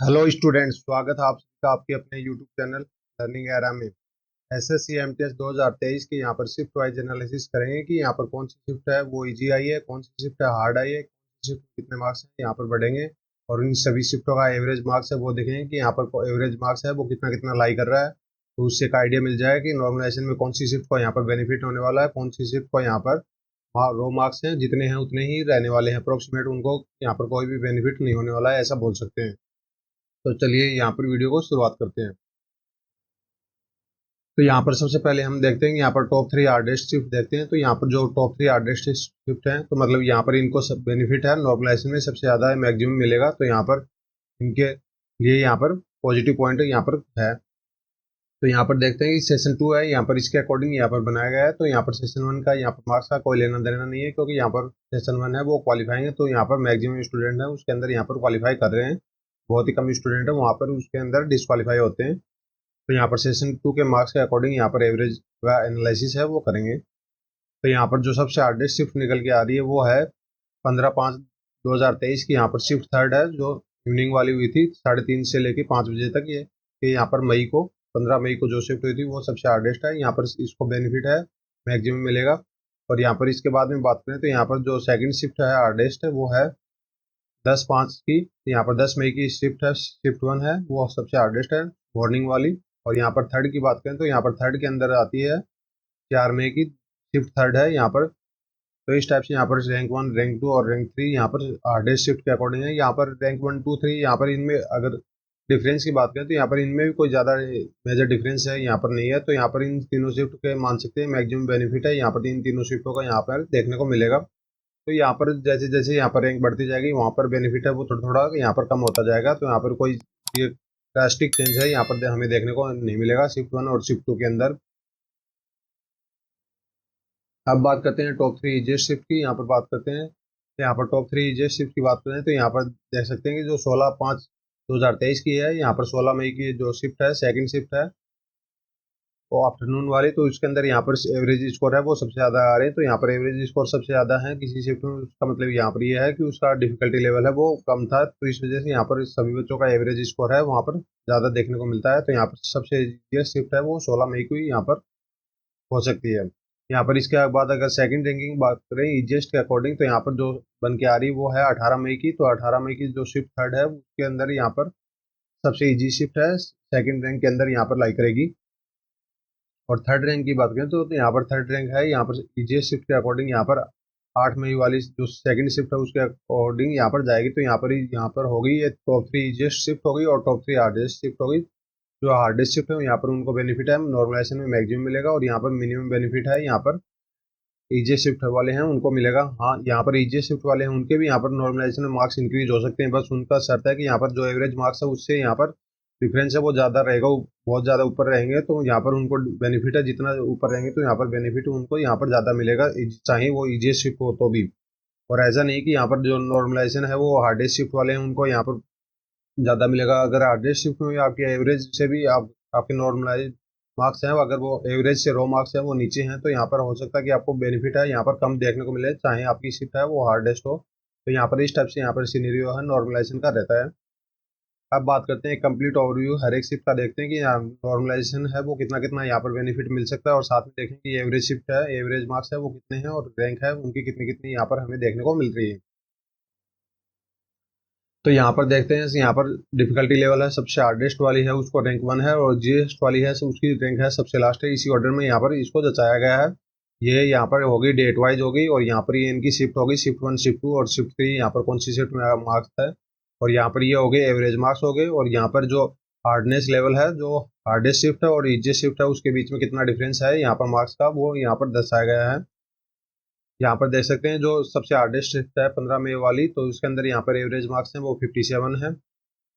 Hello students, स्वागत है आप सबका आपके अपने यूट्यूब चैनल लर्निंग एरा में। एसएससी एमटीएस 2023 के यहाँ पर शिफ्ट वाइज एनालिसिस करेंगे कि यहाँ पर कौन सी शिफ्ट है वो इजी आई है, कौन सी शिफ्ट है हार्ड आई है, कौन सी शिफ्ट कितने मार्क्स हैं यहाँ पर बढ़ेंगे। और इन सभी शिफ्टों का एवरेज मार्क्स है वो देखेंगे कि यहाँ पर एवरेज मार्क्स है वो कितना कितना लाई कर रहा है। तो उससे एक आइडिया मिल जाएगा कि नॉर्मलाइजेशन में कौन सी शिफ्ट को यहाँ पर बेनिफिट होने वाला है, कौन सी शिफ्ट को यहाँ पर रो मार्क्स हैं जितने हैं उतने ही रहने वाले हैं अप्रोक्सीमेट, उनको यहाँ पर कोई भी बेनिफिट नहीं होने वाला है, ऐसा बोल सकते हैं। तो चलिए यहाँ पर वीडियो को शुरुआत करते हैं। तो यहाँ पर सबसे पहले हम देखते हैं कि यहाँ पर टॉप 3 हार्डेस्ट शिफ्ट देखते हैं। तो यहाँ पर जो टॉप 3 हार्डेस्ट शिफ्ट हैं, तो मतलब यहाँ पर इनको सब बेनिफिट है, नॉर्मलाइजेशन में सबसे ज़्यादा मैक्सिमम मिलेगा। तो यहाँ पर इनके लिए यहाँ पर पॉजिटिव पॉइंट यहाँ पर है। तो यहाँ पर देखते हैं कि सेशन 2 है, यहाँ पर इसके अकॉर्डिंग यहाँ पर बनाया गया है। तो यहाँ पर सेशन 1 का यहाँ पर मार्क्स का कोई लेना देना नहीं है, क्योंकि यहाँ पर सेशन 1 है वो क्वालिफाइंग है। तो यहाँ पर मैक्सिमम स्टूडेंट है उसके अंदर यहाँ पर क्वालिफाई कर रहे हैं, बहुत ही कम स्टूडेंट है वहाँ पर उसके अंदर डिस्क्वालीफाई होते हैं। तो यहाँ पर सेशन 2 के मार्क्स के अकॉर्डिंग यहाँ पर एवरेज का एनालिसिस है वो करेंगे। तो यहाँ पर जो सबसे हार्डेस्ट शिफ्ट निकल के आ रही है वो है 15/5/2023 की। यहाँ पर शिफ्ट थर्ड है जो इवनिंग वाली हुई थी 3:30 से लेके 5 बजे तक। ये यहाँ पर मई को 15 मई को जो शिफ्ट हुई थी वो सबसे हार्डेस्ट है। यहाँ पर इसको बेनिफिट है, मैक्सिमम मिलेगा। और यहाँ पर इसके बाद में बात करें तो यहाँ पर जो सेकंड शिफ्ट है हार्डेस्ट है वो है 10/5 की। यहाँ पर 10 मई की शिफ्ट है, शिफ्ट 1 है वो सबसे हार्डेस्ट है, मॉर्निंग वाली। और यहाँ पर थर्ड की बात करें तो यहाँ पर थर्ड के अंदर आती है 4 मई की शिफ्ट थर्ड है यहाँ पर। तो इस टाइप से यहाँ पर रैंक 1, रैंक 2 और रैंक 3 यहाँ पर हार्डेस्ट शिफ्ट के अकॉर्डिंग है। यहाँ पर रैंक 1, 2, 3 यहाँ पर इनमें अगर डिफरेंस की बात करें तो यहाँ पर इनमें भी कोई ज़्यादा मेजर डिफरेंस है यहाँ पर नहीं है। तो यहाँ पर इन तीनों शिफ्ट के मान सकते हैं मैक्सिमम बेनिफिट है यहाँ पर इन तीनों शिफ्टों का यहाँ पर देखने को मिलेगा। तो यहाँ पर जैसे जैसे यहाँ पर रैंक बढ़ती जाएगी वहाँ पर बेनिफिट है वो थोड़ा थोड़ा यहाँ पर कम होता जाएगा। तो यहाँ पर कोई ये ड्रास्टिक चेंज है यहाँ पर हमें देखने को नहीं मिलेगा शिफ्ट 1 और शिफ्ट 2 के अंदर। अब बात करते हैं टॉप 3 इजीएस्ट शिफ्ट की। यहाँ पर बात करते हैं यहाँ पर टॉप 3 इजीएस्ट शिफ्ट की बात करें तो यहाँ पर देख सकते हैं कि जो 16/5/2023 की है, यहाँ पर 16 मई की जो शिफ्ट है सेकंड शिफ्ट है वो आफ्टरनून वाली। तो इसके अंदर यहाँ पर एवरेज स्कोर है वो सबसे ज़्यादा आ रहे हैं। तो यहाँ पर एवरेज स्कोर सबसे ज़्यादा है किसी शिफ्ट में, उसका मतलब यहाँ पर ये है कि उसका डिफिकल्टी लेवल है वो कम था। तो इस वजह से यहाँ पर सभी बच्चों का एवरेज स्कोर है वहाँ पर ज़्यादा देखने को मिलता है। तो यहाँ पर सबसे ईजीएस्ट शिफ्ट है वो 16 मई को ही यहाँ पर हो सकती है। यहाँ पर इसके बाद अगर सेकंड रैंकिंग बात करें ईजीएस्ट के अकॉर्डिंग तो यहाँ पर जो बन के आ रही वो है 18 मई की। तो 18 मई की जो शिफ्ट थर्ड है उसके अंदर यहाँ पर सबसे इजी शिफ्ट है, सेकंड रैंक के अंदर यहाँ पर लाई करेगी। और थर्ड रैंक की बात करें तो यहाँ पर थर्ड रैंक है यहाँ पर इजीएस्ट शिफ्ट के अकॉर्डिंग यहाँ पर 8 मई वाली जो सेकंड शिफ्ट है उसके अकॉर्डिंग यहाँ पर जाएगी। तो यहाँ पर होगी ये टॉप 3 इजीएस्ट शिफ्ट होगी और टॉप 3 हार्डेस्ट शिफ्ट होगी। जो हार्डेस्ट शिफ्ट है यहाँ पर उनको बेनिफिट है नॉर्मलाइजेशन में मैक्सिमम मिलेगा, और यहाँ पर मिनिमम बेनिफिट है यहाँ पर ईजी शिफ्ट वाले हैं उनको मिलेगा। हाँ, यहाँ पर ईजी शिफ्ट वाले हैं उनके भी यहाँ पर नॉर्मलाइजेशन में मार्क्स इंक्रीज हो सकते हैं, बस उनका शर्त है कि यहाँ पर जो एवरेज मार्क्स है उससे यहाँ पर डिफरेंस है वो ज़्यादा रहेगा, बहुत ज़्यादा ऊपर रहेंगे तो यहाँ पर उनको बेनिफिट है, जितना ऊपर रहेंगे तो यहाँ पर बेनिफिट उनको यहाँ पर ज़्यादा मिलेगा, चाहे वो ईजी शिफ्ट हो तो भी। और ऐसा नहीं कि यहाँ पर जो नॉर्मलाइजेशन है वो हार्डेस्ट शिफ्ट वाले हैं उनको यहाँ पर ज़्यादा मिलेगा। अगर हार्डेस्ट शिफ्ट में आपकी एवरेज से भी आपके नॉर्मलाइज मार्क्स हैं, अगर वो एवरेज से रो मार्क्स हैं वो नीचे हैं तो यहाँ पर हो सकता है कि आपको बेनिफिट है यहाँ पर कम देखने को मिले, चाहे आपकी शिफ्ट है वो हार्डेस्ट हो। तो यहाँ पर इस टाइप से यहाँ पर सीनेरियो है नॉर्मलाइजेशन का रहता है। अब बात करते हैं कंप्लीट ओवरव्यू हर एक शिफ्ट का, देखते हैं कि नॉर्मलाइजेशन है वो कितना कितना यहाँ पर बेनिफिट मिल सकता है, और साथ में देखें कि एवरेज शिफ्ट है एवरेज मार्क्स है वो कितने हैं, और रैंक है उनकी कितनी कितनी यहाँ पर हमें देखने को मिल रही है। तो यहाँ पर देखते हैं यहाँ पर डिफिकल्टी लेवल है सबसे हार्डेस्ट वाली है उसको रैंक 1 है, और जीएस्ट वाली है उसकी रैंक है सबसे लास्ट है। इसी ऑर्डर में यहाँ पर इसको जचाया गया है। ये यहाँ पर होगी डेट वाइज होगी, और यहाँ पर ये इनकी शिफ्ट होगी शिफ्ट 1, शिफ्ट 2 और शिफ्ट 3, यहाँ पर कौन सी शिफ्ट में मार्क्स है। और यहाँ पर ये हो गए एवरेज मार्क्स हो गए, और यहाँ पर जो हार्डनेस लेवल है जो हार्डेस्ट शिफ्ट है और इजीएस्ट शिफ्ट है उसके बीच में कितना डिफरेंस है यहाँ पर मार्क्स का वो यहाँ पर दर्शाया गया है। यहाँ पर देख सकते हैं जो सबसे हार्डेस्ट शिफ्ट है 15 मई वाली, तो उसके अंदर यहाँ पर एवरेज मार्क्स हैं वो 57 है।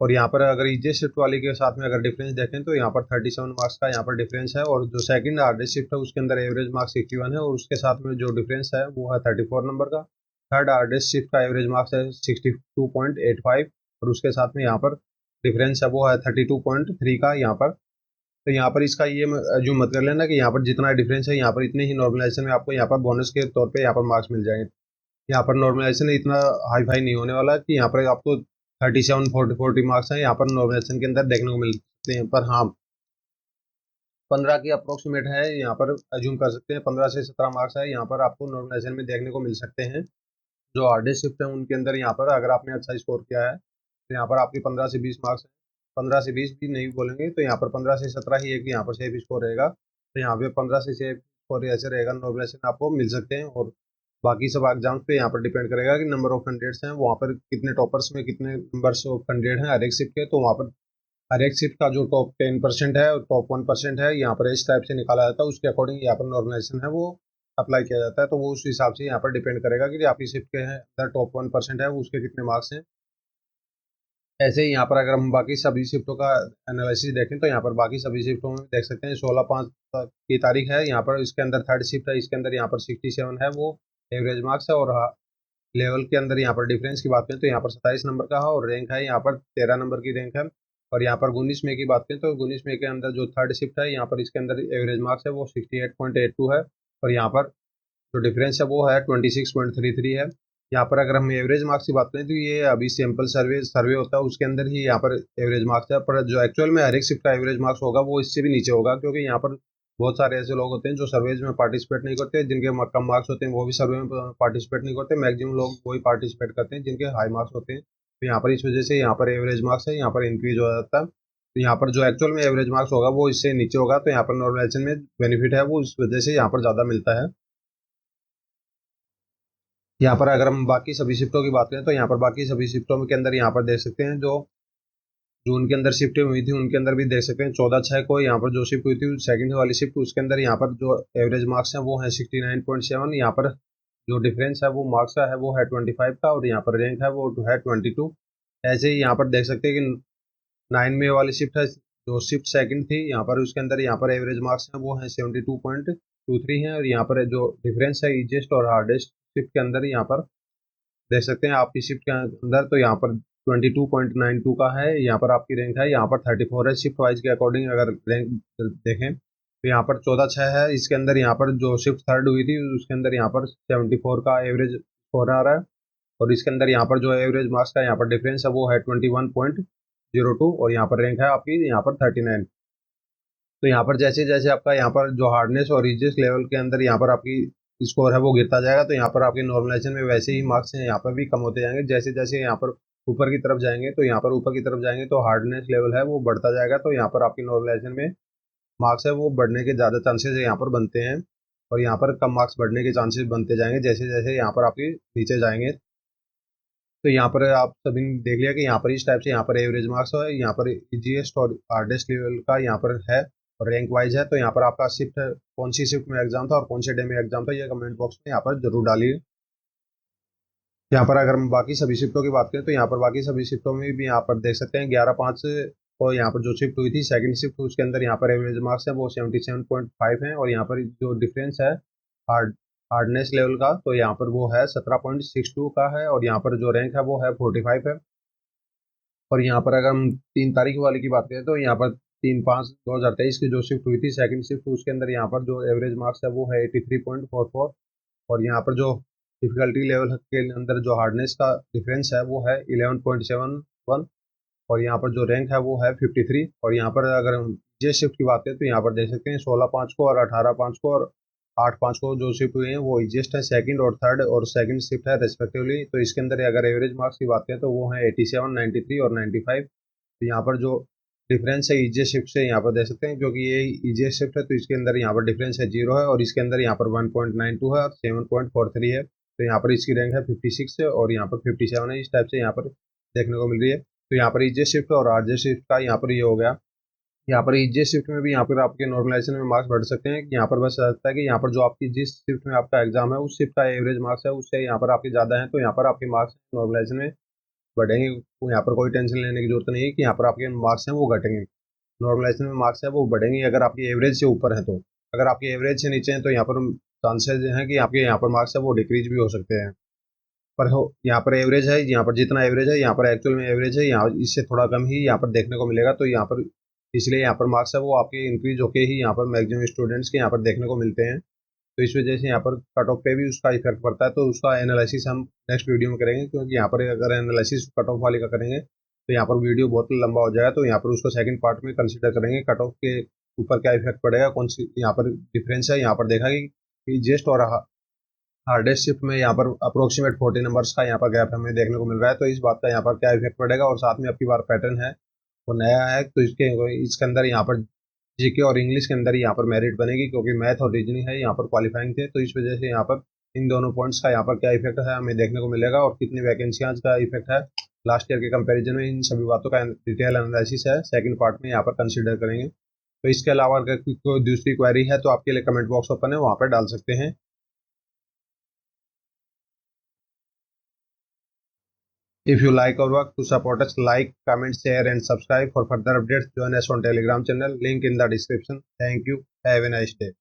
और यहाँ पर अगर इजीएस्ट शिफ्ट वाली के साथ में अगर डिफरेंस देखें तो यहाँ पर 37 मार्क्स का यहाँ पर डिफरेंस है। और जो सेकंड हार्डेस्ट शिफ्ट है उसके अंदर एवरेज मार्क्स 61 है, और उसके साथ में जो डिफरेंस है वो है 34 नंबर का। थर्ड हार्डेस्ट शिफ्ट का एवरेज मार्क्स है 62.85, और उसके साथ में यहाँ पर डिफरेंस है वो है 32.3 का यहाँ पर। तो यहाँ पर इसका ये जो मत कर लेना कि यहाँ पर जितना डिफरेंस है यहाँ पर इतने ही नॉर्मलाइजेशन में आपको यहाँ पर बोनस के तौर पे यहाँ पर मार्क्स मिल जाएंगे। यहाँ पर नॉर्मलाइजेशन इतना हाई फाई नहीं होने वाला कि यहाँ पर आपको 37 40 मार्क्स हैं यहाँ पर नॉर्मलाइजेशन के अंदर देखने को मिलते हैं। पर हाँ, 15 की अप्रोक्सीमेट है यहाँ पर अज्यूम कर सकते हैं, 15 से 17 मार्क्स है यहाँ पर आपको नॉर्मलाइजेशन में देखने को मिल सकते हैं। जो हार्डेस्ट शिफ्ट है उनके अंदर यहाँ पर अगर आपने अच्छा स्कोर किया है तो यहाँ पर आपके 15 से 20 मार्क्स है। 15 से 20 भी नहीं बोलेंगे तो यहाँ पर 15 से 17 ही एक यहाँ पर सेफ स्कोर रहेगा। तो यहाँ पे 15 से सेफ स्कोर ऐसे रहेगा, नॉर्मलाइजेशन आपको मिल सकते हैं। और बाकी सब एग्जाम्स पे यहाँ पर डिपेंड करेगा कि नंबर ऑफ कैंडिडेट्स हैं वहाँ पर कितने टॉपर्स में कितने नंबर्स ऑफ कैंडिडेट हैं हर एक शिफ्ट के। तो वहाँ पर हर एक शिफ्ट का जो टॉप 10% है और टॉप 1% है यहाँ पर इस टाइप से निकाला जाता है, उसके अकॉर्डिंग यहाँ पर नॉर्मलाइजेशन है वो अप्लाई किया जाता है। तो वो उस हिसाब से यहाँ पर डिपेंड करेगा कि आपकी शिफ्ट के हैं अंदर टॉप 1% है वो उसके कितने मार्क्स हैं। ऐसे ही यहाँ पर अगर हम बाकी सभी शिफ्टों का एनालिसिस देखें तो यहाँ पर बाकी सभी शिफ्टों में देख सकते हैं 16/5 की तारीख है यहाँ पर, इसके अंदर थर्ड शिफ्ट है, इसके अंदर यहाँ पर 67 है वो एवरेज मार्क्स है। और लेवल के अंदर यहाँ पर डिफरेंस की बात करें तो यहाँ पर 27 नंबर का है और रैंक है यहाँ पर 13 नंबर की रैंक है। और यहाँ पर 19 में की बात करें तो 19 में के अंदर जो थर्ड शिफ्ट है यहाँ पर इसके अंदर एवरेज मार्क्स है वो 68.82 है। और यहाँ पर जो डिफरेंस है वो है 26.33 है। यहाँ पर अगर हम एवरेज मार्क्स की बात करें तो ये अभी सैम्पल सर्वे होता है उसके अंदर ही यहाँ पर एवरेज मार्क्स है, पर जो एक्चुअल में हर एक शिफ्ट का एवरेज मार्क्स होगा वो इससे भी नीचे होगा, क्योंकि यहाँ पर बहुत सारे ऐसे लोग होते हैं जो सर्वेज में पार्टिसिपेट नहीं करते, जिनके कम मार्क्स होते हैं वो भी सर्वे में पार्टिसिपेट नहीं करते, मैक्सिमम लोग वही पार्टिसिपेट करते हैं जिनके हाई मार्क्स होते हैं। तो यहाँ पर इस वजह से यहाँ पर एवरेज मार्क्स है यहाँ पर इंक्रीज हो जाता है। तो यहाँ पर जो एक्चुअल में एवरेज मार्क्स होगा वो इससे नीचे होगा, तो यहाँ पर नॉर्मलाइजेशन में बेनिफिट है वो इस वजह से यहाँ पर ज़्यादा मिलता है। यहाँ पर अगर हम बाकी सभी शिफ्टों की बात करें तो यहाँ पर बाकी सभी शिफ्टों के अंदर यहाँ पर देख सकते हैं जो जून के अंदर शिफ्ट हुई थी उनके अंदर भी देख सकते हैं 14/6 को यहाँ पर जो शिफ्ट हुई थी सेकंड वाली शिफ्ट, उसके अंदर यहाँ पर जो एवरेज मार्क्स हैं वो है 69.7। यहाँ पर जो डिफरेंस है वो मार्क्स का है वो है 25 का और यहाँ पर रैंक है वो है 22। ऐसे ही यहाँ पर देख सकते हैं कि 9 में वाली शिफ्ट है जो शिफ्ट सेकंड थी यहाँ पर, उसके अंदर यहाँ पर एवरेज मार्क्स हैं वो है 72.23 है। और यहाँ पर जो डिफरेंस है ईजीएस्ट और हार्डेस्ट शिफ्ट के अंदर यहाँ पर देख सकते हैं आपकी शिफ्ट के अंदर, तो यहाँ पर 22.92 का है यहाँ पर आपकी रैंक है, यहाँ पर 34 है। शिफ्ट वाइज के अकॉर्डिंग अगर रैंक देखें तो यहाँ पर 14/6 है, इसके अंदर यहाँ पर जो शिफ्ट थर्ड हुई थी उसके अंदर यहाँ पर 74 का एवरेज स्कोर आ रहा है। और इसके अंदर यहाँ पर जो एवरेज मार्क्स का यहाँ पर डिफरेंस है वो है 21.02 और यहाँ पर रैंक है आपकी यहाँ पर 39। तो यहाँ पर जैसे जैसे आपका यहाँ पर जो हार्डनेस और इजिएस लेवल के अंदर यहाँ पर आपकी स्कोर है वो गिरता जाएगा, तो यहाँ पर आपके नॉर्मलाइजेशन में वैसे ही मार्क्स हैं यहाँ पर भी कम होते जाएंगे। जैसे जैसे यहाँ पर ऊपर की तरफ जाएंगे तो यहाँ पर ऊपर की तरफ जाएंगे तो हार्डनेस लेवल है वो बढ़ता जाएगा, तो यहाँ पर आपकी नॉर्मलाइजेशन में मार्क्स है वो बढ़ने के ज़्यादा चांसेस यहाँ पर बनते हैं और यहाँ पर कम मार्क्स बढ़ने के चांसेस बनते जाएंगे जैसे जैसे यहाँ पर आपके नीचे जाएंगे। तो यहाँ पर आप सभी ने देख लिया कि यहाँ पर इस टाइप से यहाँ पर एवरेज मार्क्स है, यहाँ पर इजीएस्ट और हार्डेस्ट लेवल का यहाँ पर है और रैंक वाइज है। तो यहाँ पर आपका शिफ्ट कौन सी शिफ्ट में एग्जाम था और कौन से डे में एग्जाम था ये कमेंट बॉक्स में यहाँ पर जरूर डालिए। यहाँ पर अगर हम बाकी सभी शिफ्टों की बात करें तो यहाँ पर बाकी सभी शिफ्टों में भी यहाँ पर देख सकते हैं 11/5 और यहाँ पर जो शिफ्ट हुई थी सेकंड शिफ्ट उसके अंदर यहाँ पर एवरेज मार्क्स है वो 77.5 है और यहाँ पर जो डिफरेंस है हार्डनेस लेवल का तो यहाँ पर वो है 17.62 का है और यहाँ पर जो रैंक है वो है 45 है। और यहाँ पर अगर हम 3 तारीख वाले की बात करें तो यहाँ पर 3/5/2023 की जो शिफ्ट हुई थी सेकंड शिफ्ट उसके अंदर यहाँ पर जो एवरेज मार्क्स है वो है 83.44 और यहाँ पर जो डिफिकल्टी लेवल के अंदर जो हार्डनेस का डिफरेंस है वो है 11.71 और यहाँ पर जो रैंक है वो है 53। और यहाँ पर अगर हम जे शिफ्ट की बात करें तो यहाँ पर देख सकते हैं 16/5 को और 18/5 को और 8/5 को जो शिफ्ट हुए हैं वो इजिएस्ट है सेकंड और थर्ड और सेकंड शिफ्ट है रेस्पेक्टिवली। तो इसके अंदर अगर एवरेज मार्क्स की बात करें तो वो है 87, 93 और 95। तो यहाँ पर जो डिफरेंस है इजिएस्ट शिफ्ट से यहाँ पर देख सकते हैं क्योंकि ये इजिएस्ट शिफ्ट है तो इसके अंदर यहाँ पर डिफरेंस है 0 है और इसके अंदर यहाँ पर 1.92 है और 7.43 है। तो यहाँ पर इसकी रैंक है 56 है और यहाँ पर 57 है, इस टाइप से यहाँ पर देखने को मिल रही है। तो यहाँ पर इजिएस्ट शिफ्ट और हार्डेस्ट शिफ्ट का यहाँ पर ये हो गया। यहाँ पर इजिएस्ट शिफ्ट में भी यहाँ पर आपके नॉर्मलाइजेशन में मार्क्स बढ़ सकते हैं, यहाँ पर बस रहता है कि यहाँ पर जो आपकी जिस शिफ्ट में आपका एग्जाम है उस शिफ्ट का एवरेज मार्क्स है उससे यहाँ पर आपके ज़्यादा है तो यहाँ पर आपके मार्क्स नॉर्मलाइजेशन में बढ़ेंगे। तो यहाँ पर कोई टेंशन लेने की जरूरत नहीं है कि यहाँ पर आपके मार्क्स हैं वो घटेंगे, नॉर्मलाइजेशन में मार्क्स है वो बढ़ेंगे अगर आपकी एवरेज से ऊपर है। तो अगर आपकी एवरेज से नीचे है तो यहाँ पर चांसेस हैं कि आपके यहाँ पर मार्क्स है वो डिक्रीज भी हो सकते हैं। पर हो यहाँ पर एवरेज है, यहाँ पर जितना एवरेज है यहाँ पर एक्चुअल में एवरेज है यहाँ इससे थोड़ा कम ही यहाँ पर देखने को मिलेगा। तो यहाँ पर इसलिए यहाँ पर मार्क्स है वो आपके इंक्रीज होके ही यहाँ पर मैक्सिमम स्टूडेंट्स के यहाँ पर देखने को मिलते हैं। तो इस वजह से यहाँ पर कट ऑफ पे भी उसका इफेक्ट पड़ता है। तो उसका एनालिसिस हम नेक्स्ट वीडियो में करेंगे, क्योंकि यहाँ पर अगर एनालिसिस कट ऑफ वाले का करेंगे तो यहाँ पर वीडियो बहुत लंबा हो जाएगा। तो यहाँ पर उसको सेकंड पार्ट में कंसिडर करेंगे, कट ऑफ के ऊपर क्या इफेक्ट पड़ेगा, कौन सी यहाँ पर डिफरेंस है। यहाँ पर देखा कि जेस्ट और हार्डेस्ट शिफ्ट में यहाँ पर अप्रोक्सीमेट 40 नंबर्स का यहाँ पर गैप हमें देखने को मिल रहा है। तो इस बात का यहाँ पर क्या इफेक्ट पड़ेगा, और साथ में आपकी बार पैटर्न है वो नया है, तो इसके अंदर यहाँ पर जीके और इंग्लिश के अंदर यहाँ पर मेरिट बनेगी, क्योंकि मैथ और रीजनिंग है यहाँ पर क्वालिफाइंग थे। तो इस वजह से यहाँ पर इन दोनों पॉइंट्स का यहाँ पर क्या इफेक्ट है हमें देखने को मिलेगा, और कितनी वैकेंसियाँ का इफेक्ट है लास्ट ईयर के कंपेरिजन में, इन सभी बातों का डिटेल एनालिसिस है सेकंड पार्ट में यहाँ पर कंसिडर करेंगे। तो इसके अलावा अगर कोई दूसरी क्वेरी है तो आपके लिए कमेंट बॉक्स ओपन है, वहाँ पर डाल सकते हैं। If you like our work, to support us, like, comment, share, and subscribe. For further updates, join us on Telegram channel. Link in the description. Thank you. Have a nice day.